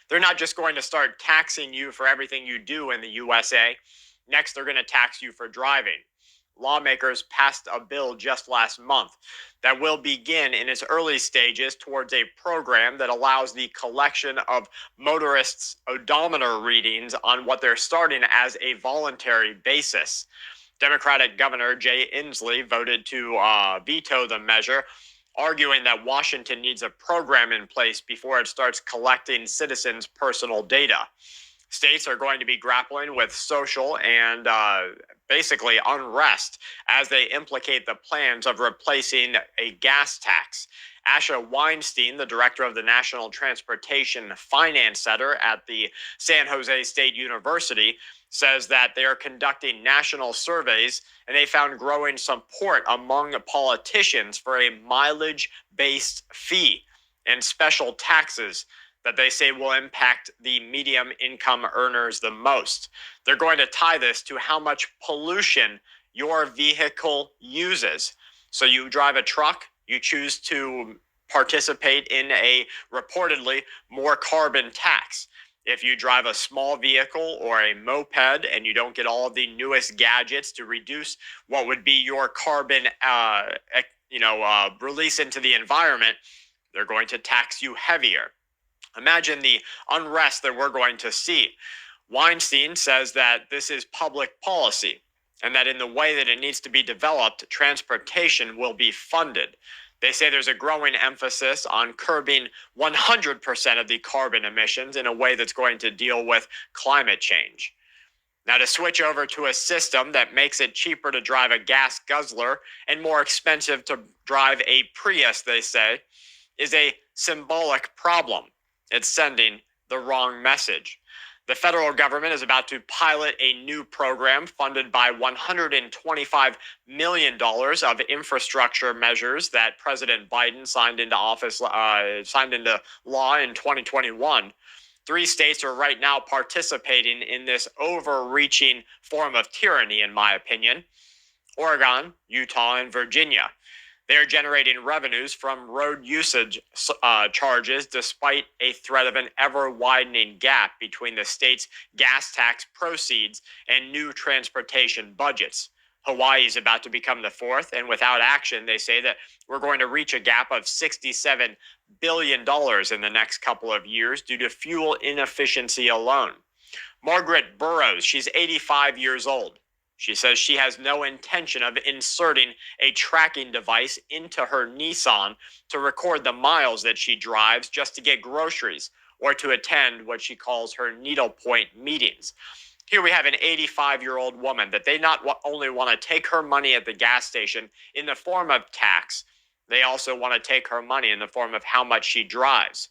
They're not just going to start taxing you for everything you do in the USA. Next, they're going to tax you for driving. Lawmakers passed a bill just last month that will begin in its early stages towards a program that allows the collection of motorists' odometer readings on what they're starting as a voluntary basis. Democratic Governor Jay Inslee voted to veto the measure, arguing that Washington needs a program in place before it starts collecting citizens' personal data. States are going to be grappling with social and basically unrest as they implicate the plans of replacing a gas tax. Asha Weinstein, the director of the National Transportation Finance Center at the San Jose State University, says that they are conducting national surveys and they found growing support among politicians for a mileage-based fee and special taxes that they say will impact the medium income earners the most. They're going to tie this to how much pollution your vehicle uses. So you drive a truck, you choose to participate in a reportedly more carbon tax. If you drive a small vehicle or a moped and you don't get all of the newest gadgets to reduce what would be your carbon release into the environment, they're going to tax you heavier. Imagine the unrest that we're going to see. Weinstein says that this is public policy and that in the way that it needs to be developed, transportation will be funded. They say there's a growing emphasis on curbing 100% of the carbon emissions in a way that's going to deal with climate change. Now, to switch over to a system that makes it cheaper to drive a gas guzzler and more expensive to drive a Prius, they say, is a symbolic problem. It's sending the wrong message. The federal government is about to pilot a new program funded by $125 million of infrastructure measures that President Biden signed into law in 2021. 3 states are right now participating in this overreaching form of tyranny, in my opinion: Oregon, Utah, and Virginia. They are generating revenues from road usage charges despite a threat of an ever-widening gap between the state's gas tax proceeds and new transportation budgets. Hawaii is about to become the 4th, and without action, they say that we're going to reach a gap of $67 billion in the next couple of years due to fuel inefficiency alone. Margaret Burrows, she's 85 years old. She says she has no intention of inserting a tracking device into her Nissan to record the miles that she drives just to get groceries or to attend what she calls her needlepoint meetings. Here we have an 85-year-old woman that they not only want to take her money at the gas station in the form of tax, they also want to take her money in the form of how much she drives.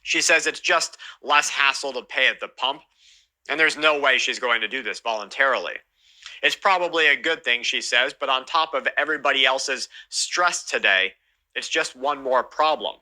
She says it's just less hassle to pay at the pump, and there's no way she's going to do this voluntarily. It's probably a good thing, she says, but on top of everybody else's stress today, it's just one more problem.